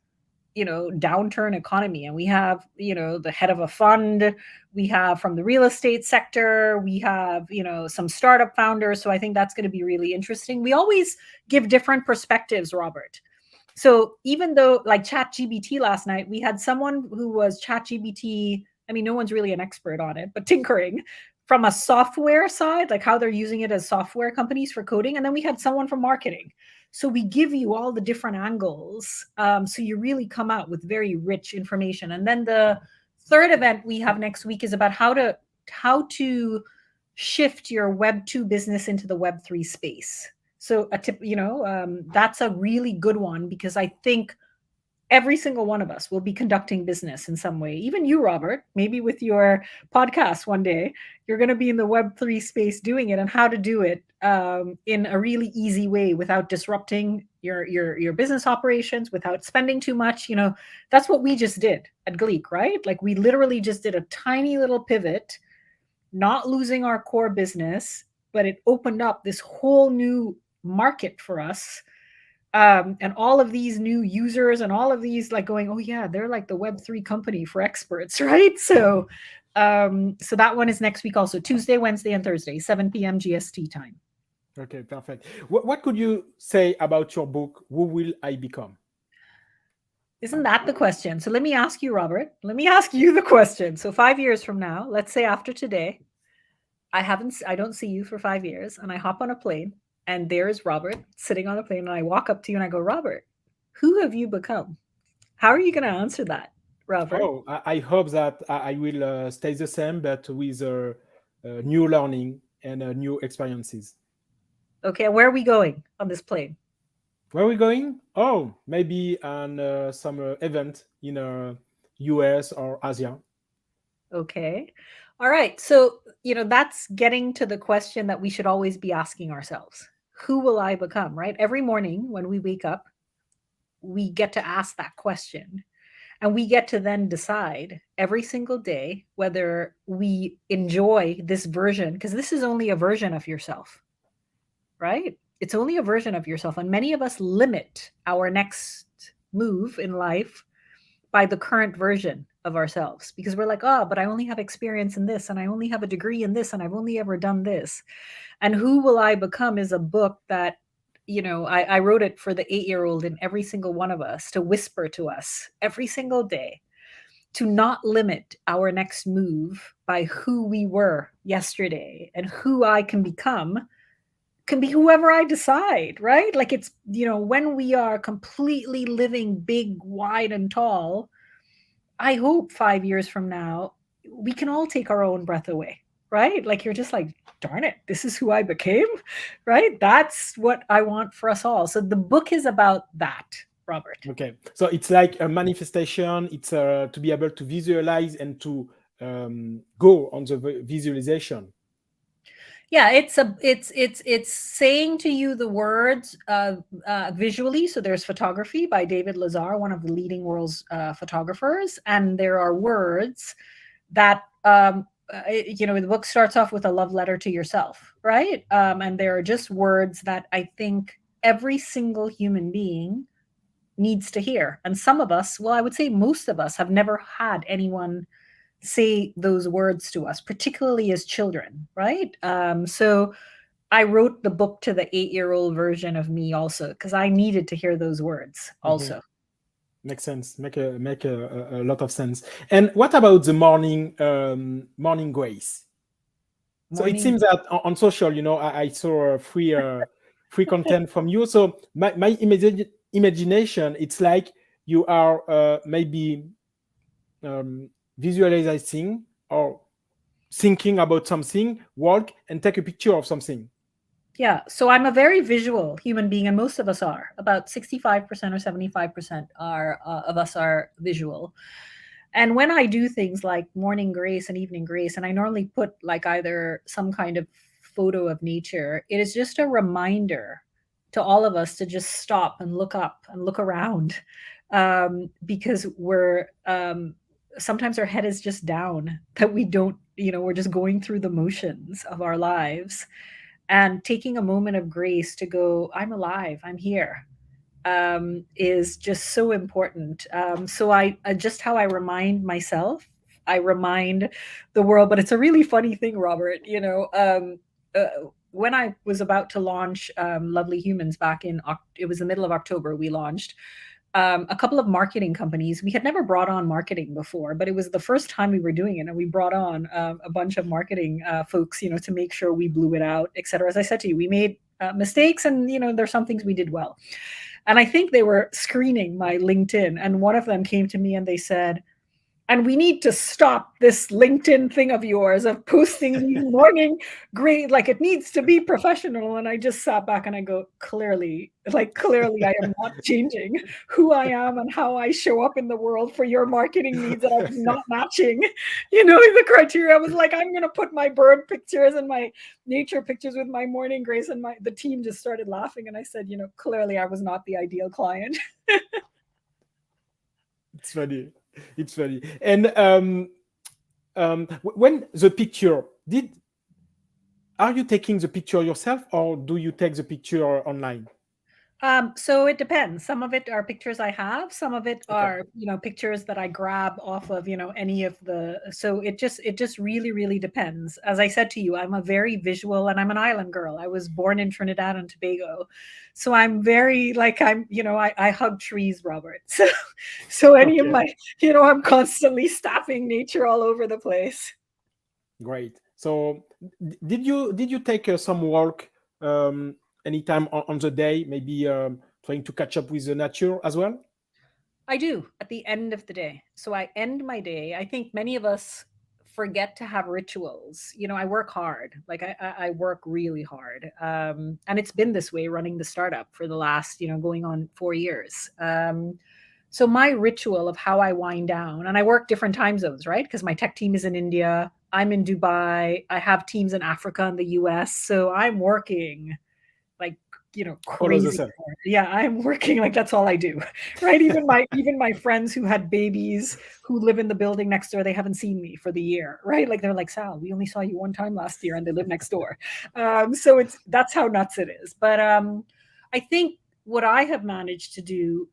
downturn economy. And we have, the head of a fund, we have from the real estate sector, we have, some startup founders. So I think that's going to be really interesting. We always give different perspectives, Robert. So even though like ChatGPT last night, we had someone who was ChatGPT. I mean, no one's really an expert on it, but tinkering from a software side, like how they're using it as software companies for coding. And then we had someone from marketing. So we give you all the different angles. So you really come out with very rich information. And then the third event we have next week is about how to shift your Web 2 business into the Web 3 space. So a tip, that's a really good one because I think every single one of us will be conducting business in some way. Even you, Robert, maybe with your podcast one day, you're going to be in the Web3 space doing it, and how to do it in a really easy way without disrupting your business operations, without spending too much. That's what we just did at GLEAC, right? Like we literally just did a tiny little pivot, not losing our core business, but it opened up this whole new market for us. And all of these new users and all of these like going, oh yeah, they're like the Web3 company for experts, right? So So that one is next week also, Tuesday, Wednesday, and Thursday, 7 p.m. GST time. Okay, perfect. What could you say about your book, Who Will I Become? Isn't that the question? So let me ask you, Robert. Let me ask you the question. So 5 years from now, let's say after today, I don't see you for 5 years, and I hop on a plane, and there's Robert sitting on a plane, and I walk up to you and I go, Robert, who have you become? How are you going to answer that, Robert? Oh, I hope that I will stay the same, but with new learning and new experiences. Okay, and where are we going on this plane? Where are we going? Oh, maybe on some event in US or Asia. Okay. All right. So, that's getting to the question that we should always be asking ourselves. Who will I become, right? Every morning when we wake up, we get to ask that question. And we get to then decide every single day whether we enjoy this version, because this is only a version of yourself, right? It's only a version of yourself. And many of us limit our next move in life by the current version of ourselves, because we're like, oh, but I only have experience in this, and I only have a degree in this, and I've only ever done this. And Who Will I Become is a book that, I wrote it for the 8-year-old in every single one of us to whisper to us every single day, to not limit our next move by who we were yesterday, and who I can become can be whoever I decide, right? Like it's, when we are completely living big, wide, and tall, I hope 5 years from now, we can all take our own breath away, right? Like you're just like, darn it, this is who I became, right? That's what I want for us all. So the book is about that, Robert. Okay, so it's like a manifestation. It's to be able to visualize and to go on the visualization. Yeah, it's saying to you the words visually. So there's photography by David Lazar, one of the leading world's photographers, and there are words that the book starts off with a love letter to yourself, right? And there are just words that I think every single human being needs to hear. And some of us, well, I would say most of us, have never had anyone say those words to us, particularly as children, right? So I wrote the book to the 8-year-old version of me also, because I needed to hear those words also. Mm-hmm. Makes sense. Make a lot of sense. And what about the morning grace? So it seems that on social, I saw free content from you. So my imagination, it's like you are maybe visualizing or thinking about something, walk and take a picture of something. Yeah. So I'm a very visual human being, and most of us are. About 65% or 75% of us are visual. And when I do things like morning grace and evening grace, and I normally put like either some kind of photo of nature, it is just a reminder to all of us to just stop and look up and look around, because we're sometimes our head is just down, that we don't, we're just going through the motions of our lives, and taking a moment of grace to go, I'm alive, I'm here, is just so important. So I just how I remind myself, I remind the world. But it's a really funny thing, Robert, when I was about to launch Lovely Humans back it was the middle of October, we launched a couple of marketing companies. We had never brought on marketing before, but it was the first time we were doing it. And we brought on a bunch of marketing folks, to make sure we blew it out, et cetera. As I said to you, we made mistakes, and, there's some things we did well. And I think they were screening my LinkedIn, and one of them came to me and they said, and we need to stop this LinkedIn thing of yours of posting these morning great, like it needs to be professional. And I just sat back and I go, clearly I am not changing who I am and how I show up in the world for your marketing needs, that I'm not matching, the criteria. I was like, I'm going to put my bird pictures and my nature pictures with my morning grace, and the team just started laughing. And I said, clearly I was not the ideal client. It's funny. It's funny. And when the picture, are you taking the picture yourself, or do you take the picture online? So it depends. Some of it are pictures I have. Some of it Okay. are, pictures that I grab off of, any of the. So it just really, really depends. As I said to you, I'm a very visual, and I'm an island girl. I was born in Trinidad and Tobago, so I'm very like I hug trees, Robert. So any of Okay. my, I'm constantly staffing nature all over the place. Great. So did you take some walk anytime on the day, maybe trying to catch up with the nature as well? I do at the end of the day. So I end my day. I think many of us forget to have rituals. I work hard. Like I work really hard. And it's been this way running the startup for the last, going on 4 years. So my ritual of how I wind down, and I work different time zones, right? Because my tech team is in India. I'm in Dubai. I have teams in Africa and the US. So I'm working like All of the crazy same. hard. Yeah, I'm working like that's all I do. Right, even my friends who had babies who live in the building next door, they haven't seen me for the year, right? Like they're like, Sal, we only saw you one time last year and they live next door. So that's how nuts it is. But I think what I have managed to do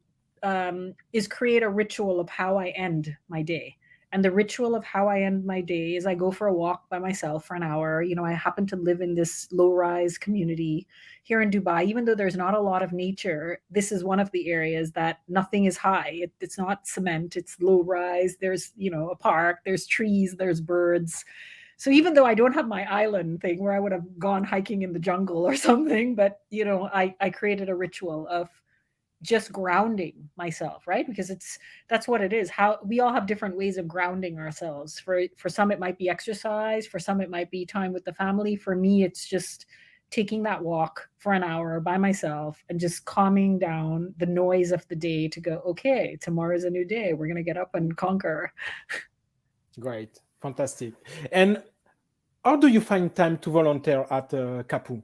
is create a ritual of how I end my day. And the ritual of how I end my day is I go for a walk by myself for an hour. I happen to live in this low-rise community here in Dubai. Even though there's not a lot of nature, this is one of the areas that nothing is high. It's not cement, it's low-rise. There's, a park, there's trees, there's birds. So even though I don't have my island thing where I would have gone hiking in the jungle or something, but, I created a ritual of just grounding myself, right? Because that's what it is. How we all have different ways of grounding ourselves. For some it might be exercise, for some it might be time with the family. For me it's just taking that walk for an hour by myself and just calming down the noise of the day to go, okay, tomorrow's a new day. We're going to get up and conquer. Great. Fantastic. And how do you find time to volunteer at Kapu?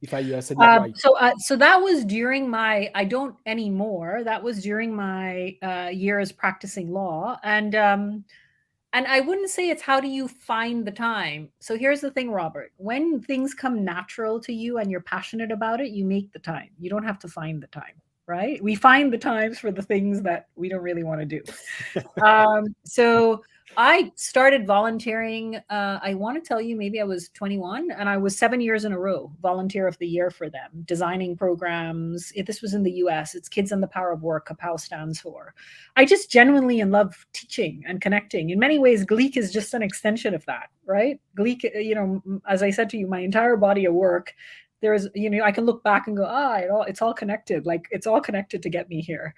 If I said that right. So that was during my, I don't anymore. That was during my years practicing law. And I wouldn't say it's how do you find the time. So here's the thing, Robert. When things come natural to you and you're passionate about it, you make the time. You don't have to find the time, right? We find the times for the things that we don't really want to do. So I started volunteering. I want to tell you, maybe I was 21 and I was 7 years in a row, volunteer of the year for them, designing programs. This was in the US. It's Kids and the Power of Work, KAPOW stands for. I just genuinely love teaching and connecting. In many ways, GLEAC is just an extension of that, right? GLEAC, as I said to you, my entire body of work, there's, I can look back and go, it's all connected. Like it's all connected to get me here.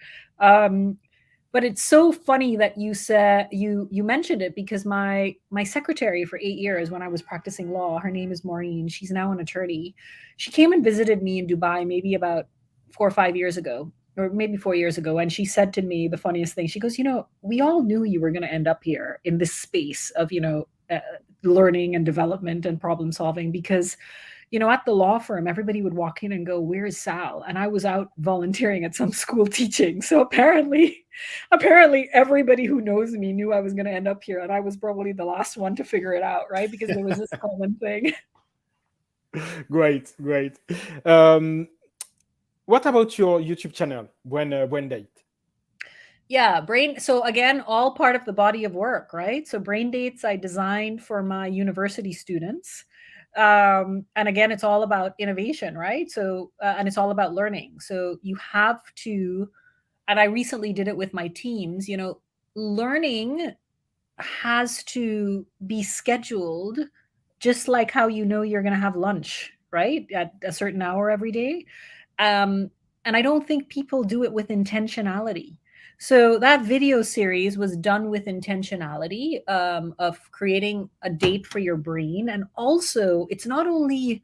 But it's so funny that you said you mentioned it because my secretary for 8 years when I was practicing law, her name is Maureen. She's now an attorney. She came and visited me in Dubai maybe about 4 or 5 years ago, or maybe 4 years ago. And she said to me the funniest thing. She goes, we all knew you were going to end up here in this space of, learning and development and problem solving because at the law firm, everybody would walk in and go, where's Sal? And I was out volunteering at some school teaching. So apparently everybody who knows me knew I was going to end up here. And I was probably the last one to figure it out, right? Because there was this common thing. Great. What about your YouTube channel? When date? Yeah, so again, all part of the body of work, right? So Brain Dates I designed for my university students. And again, it's all about innovation, right? So, and it's all about learning. So you have to, and I recently did it with my teams, learning has to be scheduled just like how you're going to have lunch, right? At a certain hour every day. And I don't think people do it with intentionality. So that video series was done with intentionality of creating a date for your brain. And also, it's not only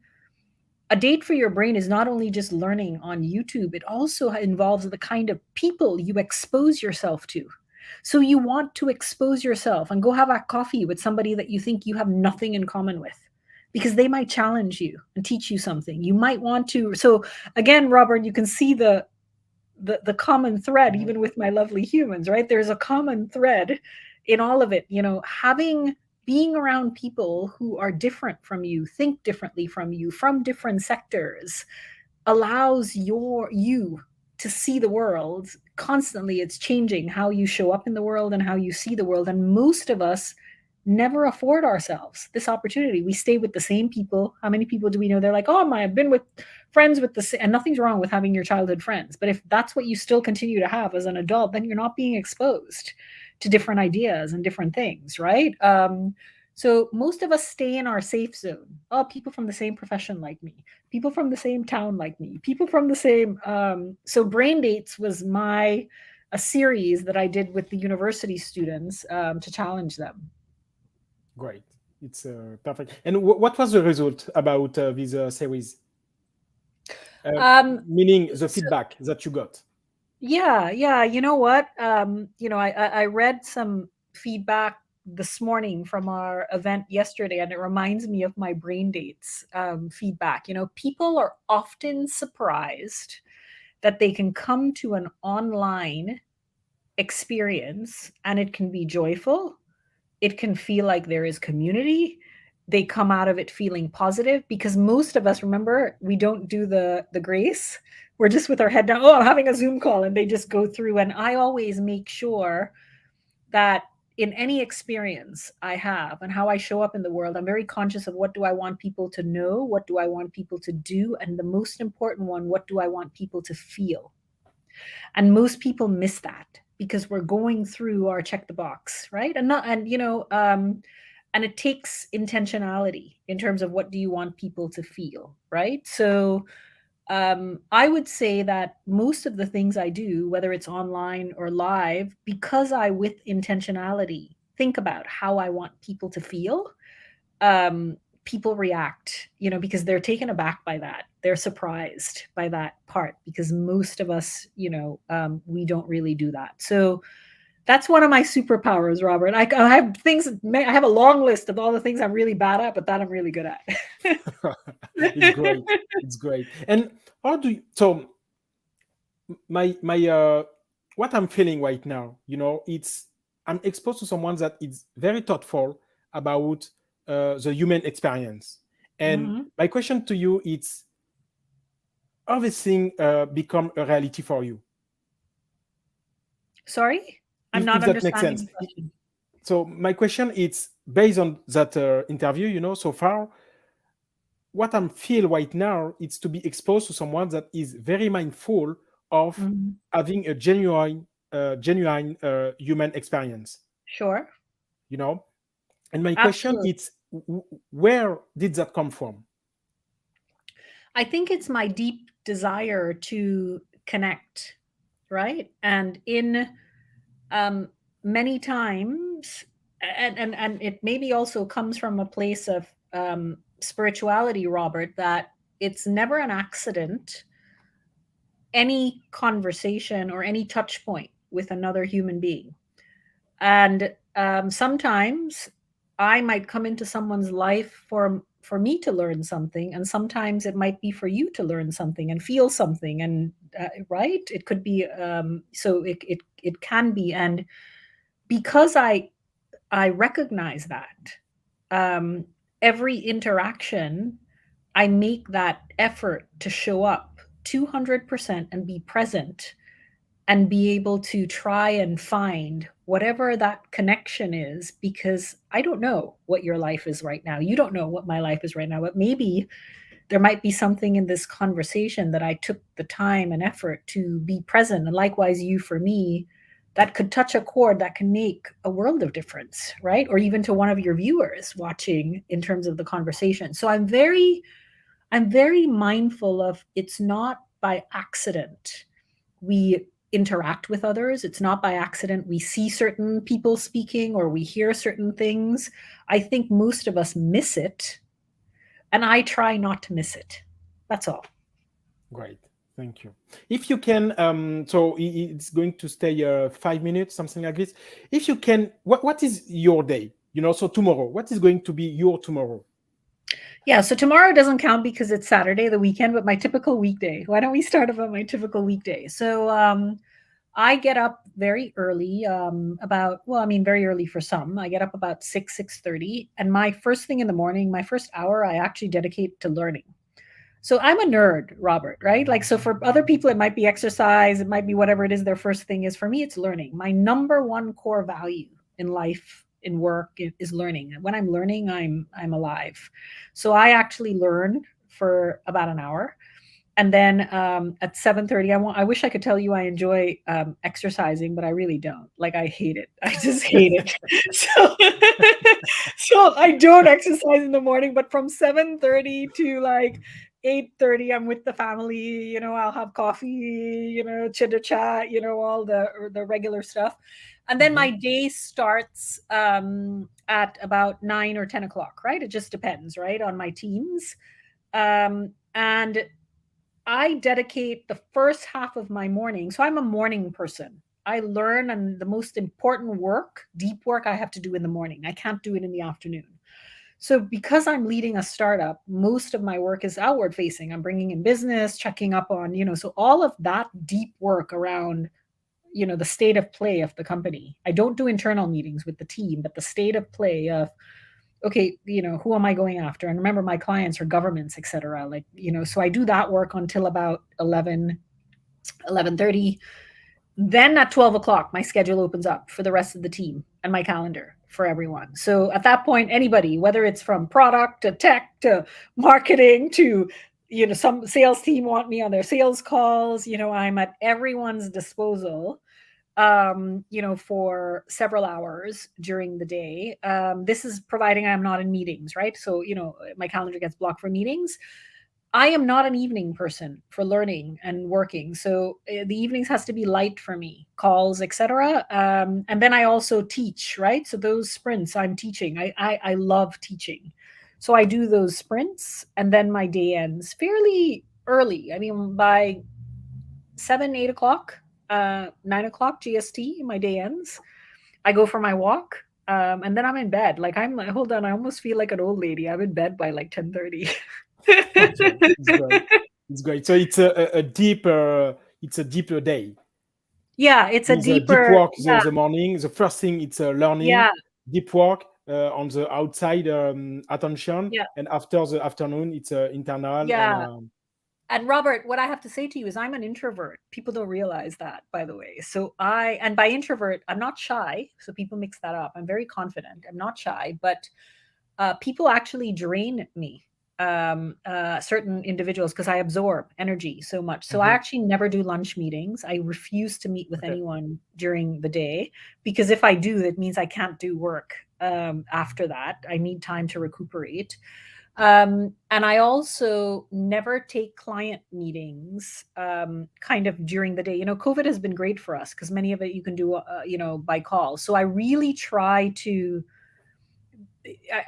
a date for your brain is not only just learning on YouTube, it also involves the kind of people you expose yourself to. So you want to expose yourself and go have a coffee with somebody that you think you have nothing in common with, because they might challenge you and teach you something. You might want to. So again, Robert, you can see the common thread, even with my lovely humans, right? There's a common thread in all of it, being around people who are different from you, think differently from you, from different sectors, allows you to see the world constantly. It's changing how you show up in the world and how you see the world. And most of us never afford ourselves this opportunity. We stay with the same people. How many people do we know? They're like, oh, I've been with friends with the same, and nothing's wrong with having your childhood friends. But if that's what you still continue to have as an adult, then you're not being exposed to different ideas and different things, right? So most of us stay in our safe zone. Oh, people from the same profession like me, people from the same town like me, people from the same. So Brain Dates was a series that I did with the university students to challenge them. Great. It's perfect. And what was the result about this series? Meaning the feedback that you got. Yeah. You know what? I read some feedback this morning from our event yesterday, and it reminds me of my Brain Dates feedback. People are often surprised that they can come to an online experience and it can be joyful. It can feel like there is community. They come out of it feeling positive, because most of us, remember, we don't do the grace. We're just with our head down. Oh, I'm having a Zoom call, and they just go through. And I always make sure that in any experience I have and how I show up in the world, I'm very conscious of what do I want people to know? What do I want people to do? And the most important one, what do I want people to feel? And most people miss that because we're going through our check the box, right? And it takes intentionality in terms of what do you want people to feel, right? So I would say that most of the things I do, whether it's online or live, because I, with intentionality, think about how I want people to feel, people react, because they're taken aback by that. They're surprised by that part, because most of us, we don't really do that. So that's one of my superpowers, Robert. I have things. I have a long list of all the things I'm really bad at, but that I'm really good at. It's great. It's great. And how do you? So my what I'm feeling right now, I'm exposed to someone that is very thoughtful about the human experience. And my question to you is, how this thing become a reality for you? Sorry? I'm not understanding the question. So my question is based on that interview, so far, what I'm feel right now is to be exposed to someone that is very mindful of having a genuine human experience. Sure. And my question is, where did that come from? I think it's my deep desire to connect, right? And in many times, and it maybe also comes from a place of spirituality, Robert, that it's never an accident, any conversation or any touch point with another human being. And sometimes I might come into someone's life for me to learn something, and sometimes it might be for you to learn something and feel something, and right, it could be so it can be. And because I recognize that every interaction, I make that effort to show up 200% and be present and be able to try and find whatever that connection is, because I don't know what your life is right now. You don't know what my life is right now, but maybe there might be something in this conversation that I took the time and effort to be present. And likewise, you for me, that could touch a chord that can make a world of difference, right? Or even to one of your viewers watching in terms of the conversation. So I'm very mindful of, it's not by accident we interact with others. It's not by accident we see certain people speaking or we hear certain things. I think most of us miss it, and I try not to miss it. That's all. Great. Thank you. If you can, so it's going to stay 5 minutes, something like this. If you can, what is your day? So tomorrow, what is going to be your tomorrow? Yeah, so tomorrow doesn't count because it's Saturday, the weekend, but my typical weekday. Why don't we start about my typical weekday? So I get up very early, very early for some. I get up about 6:30, and my first thing in the morning, my first hour, I actually dedicate to learning. So I'm a nerd, Robert, right? Like, so for other people, it might be exercise, it might be whatever it is their first thing is. For me, it's learning. My number one core value in life, in work, is learning. When I'm learning, I'm alive. So I actually learn for about an hour. And then at 7:30, I wish I could tell you I enjoy exercising, but I really don't. Like, I hate it. I just hate it. So, so I don't exercise in the morning, but from 7:30 to like 8:30, I'm with the family. You know, I'll have coffee. You know, chitter chat. You know, all the regular stuff, and then my day starts at about 9 or 10 o'clock. Right? It just depends, right, on my teams, and I dedicate the first half of my morning. So I'm a morning person. I learn, and the most important work, deep work, I have to do in the morning. I can't do it in the afternoon. So because I'm leading a startup, most of my work is outward facing. I'm bringing in business, checking up on, so all of that deep work around, the state of play of the company. I don't do internal meetings with the team, but the state of play of, okay, who am I going after? And remember, my clients are governments, et cetera. Like, so I do that work until about 11:30. Then at 12 o'clock, my schedule opens up for the rest of the team and my calendar for everyone. So at that point, anybody, whether it's from product to tech to marketing to, some sales team want me on their sales calls, I'm at everyone's disposal for several hours during the day. This is providing I'm not in meetings, right? So, my calendar gets blocked for meetings. I am not an evening person for learning and working. So the evenings has to be light for me, calls, etc. And then I also teach, right? So those sprints I'm teaching, I love teaching. So I do those sprints, and then my day ends fairly early. I mean, by 7, 8 o'clock, 9 o'clock GST, my day ends. I go for my walk, and then I'm in bed. Like, hold on, I almost feel like an old lady. I'm in bed by like 10:30. It's great. So it's a deeper day. Yeah, it's a deeper deep work. The morning. The first thing, it's learning. Yeah. Deep work on the outside attention. Yeah. And after the afternoon, it's internal. Yeah. And Robert, what I have to say to you is I'm an introvert. People don't realize that, by the way. So and by introvert, I'm not shy. So people mix that up. I'm very confident. I'm not shy, but people actually drain me, certain individuals, because I absorb energy so much. So I actually never do lunch meetings. I refuse to meet with anyone during the day, because if I do, that means I can't do work after that. I need time to recuperate. And I also never take client meetings kind of during the day. COVID has been great for us because many of it you can do, by call. So I really try to,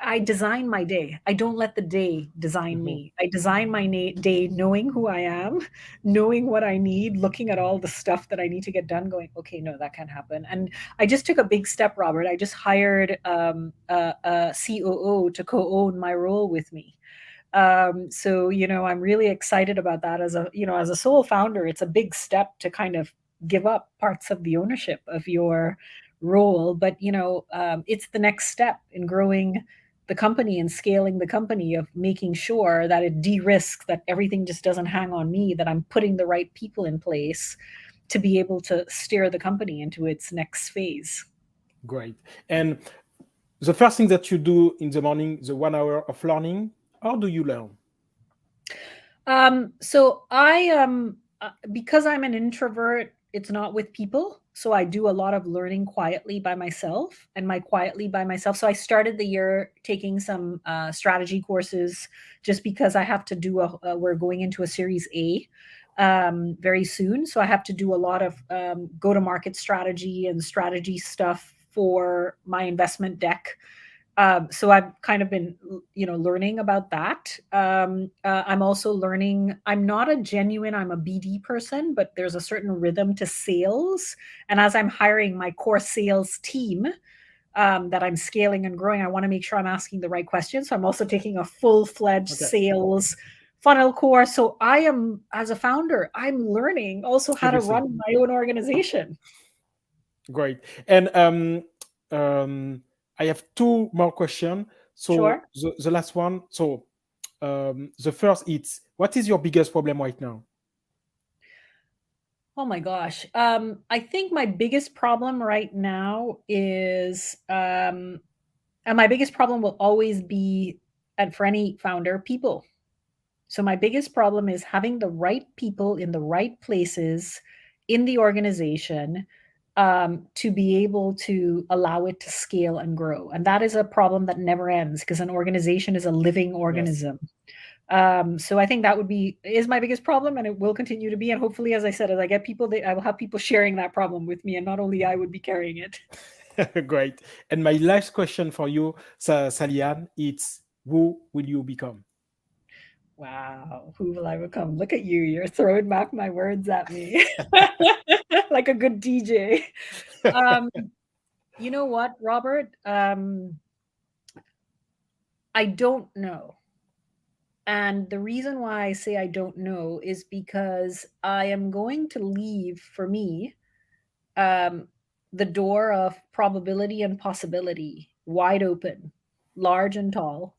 I design my day. I don't let the day design me. I design my day knowing who I am, knowing what I need, looking at all the stuff that I need to get done, going, okay, no, that can't happen. And I just took a big step, Robert. I just hired a COO to co-own my role with me. So, I'm really excited about that. As a sole founder, it's a big step to kind of give up parts of the ownership of your role, but it's the next step in growing the company and scaling the company, of making sure that it de-risks, that everything just doesn't hang on me, that I'm putting the right people in place to be able to steer the company into its next phase. Great. And the first thing that you do in the morning, the 1 hour of learning, how do you learn? So I because I'm an introvert, it's not with people. So I do a lot of learning quietly by myself, So I started the year taking some strategy courses, just because I have to do we're going into a Series A very soon. So I have to do a lot of go-to-market strategy and strategy stuff for my investment deck. So I've kind of been, learning about that. I'm also learning, I'm a BD person, but there's a certain rhythm to sales. And as I'm hiring my core sales team that I'm scaling and growing, I want to make sure I'm asking the right questions. So I'm also taking a full-fledged sales funnel course. So I am, as a founder, I'm learning also how to run my own organization. Great. And I have two more questions. So Sure. the last one. So The first is, what is your biggest problem right now? Oh my gosh. I think my biggest problem right now is, and my biggest problem will always be, and for any founder, people. So my biggest problem is having the right people in the right places in the organization, to be able to allow it to scale and grow. And that is a problem that never ends because an organization is a living organism. So I think that is my biggest problem, and it will continue to be. And hopefully, as I said, as I get people, I will have people sharing that problem with me, and not only I would be carrying it. Great. And my last question for you, Sallyann, it's, who will you become? Wow, who will I become? Look at you. You're throwing back my words at me like a good DJ. You know what, Robert? I don't know. And the reason why I say I don't know is because I am going to leave, for me, the door of probability and possibility wide open, large and tall,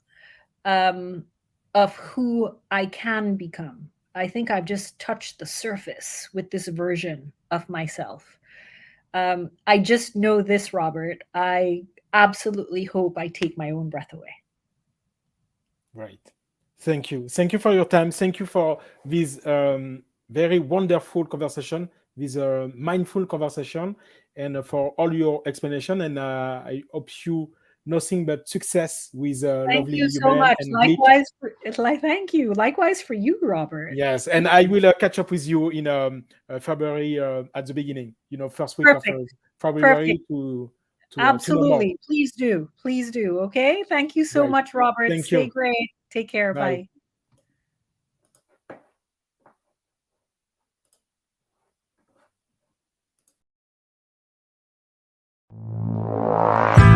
of who I can become. I think I've just touched the surface with this version of myself. I just know this, Robert. I absolutely hope I take my own breath away. Right. Thank you. Thank you for your time. Thank you for this very wonderful conversation, this mindful conversation, and for all your explanation. And I hope you nothing but success with Thank lovely you so human much. and GLEAC. Thank you. Likewise for you, Robert. Yes, and I will catch up with you in February at the beginning. First week Perfect. of February to Absolutely. Please do. Please do. Okay. Thank you so Right. much, Robert. Thank Stay you. great. Take care. Bye. Bye.